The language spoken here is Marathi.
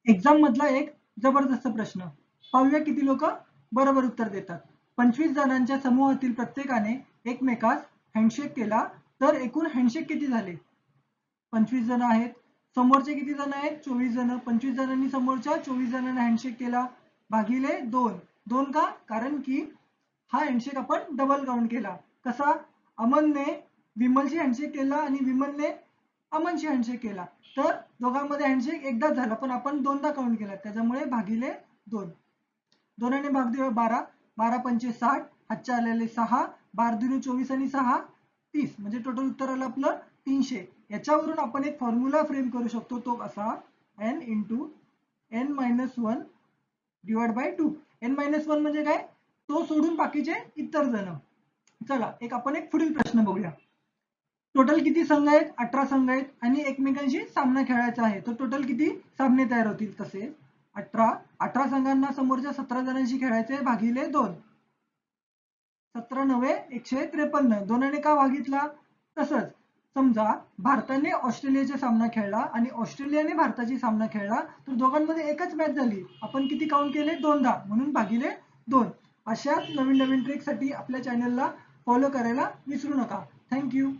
एक्झाम मधला एक जबरदस्त प्रश्न. पाहूया किती लोक बरोबर उत्तर देतात. 25 जणांच्या समूहातील प्रत्येकाने एकमेकास हँडशेक केला तर एकूण हँडशेक किती झाले? 25 जण आहेत, समोरचे किती जण आहेत? 24 जण. 25 जणांनी समोरच्या 24 जणांना हँडशेक केला भागिले 2. 2 का? कारण की हा हँडशेक आपण डबल काउंट केला. कसा? अमनने विमलशी हँडशेक केला आणि विमलने अमनशी हँडशेक केला, तर दोघांमध्ये हँडशेक एकदाच झाला, पण आपण दोनदा काउंट केला, त्याच्यामुळे भागिले 2. 2ने भाग दिला 12. 12 पंचे 60, हातच्या आलेले 6, 12 दुनी 24 आणि 6 30, म्हणजे टोटल उत्तर आलं आपलं 300. याच्यावरून आपण एक फॉर्म्युला फ्रेम करू शकतो, तो असा n into n-1 divide by 2. n-1 म्हणजे काय? तो सोडून बाकीचे इतर जण. चला आपण एक पुढील प्रश्न बघूया. टोटल किती संघ आहेत? 18 संघ आहेत आणि एकमेकांशी सामना खेळायचा आहे. तर टोटल किती सामने तयार होतील? तसे 18 संघांना समोरच्या 17 जणांशी खेळायचे भागिले 2. 17 9 153. 2ने का भागितला? तसंच समजा भारताने ऑस्ट्रेलियाचा सामना खेळला आणि ऑस्ट्रेलियाने भारताची सामना खेळला, तर दोघांमध्ये एकच मॅच झाली, आपण किती काउंट केले? 2दा, म्हणून भागिले 2. अशाच नवीन नवीन ट्रिकसाठी आपल्या चॅनलला फॉलो करायला विसरू नका. थँक्यू.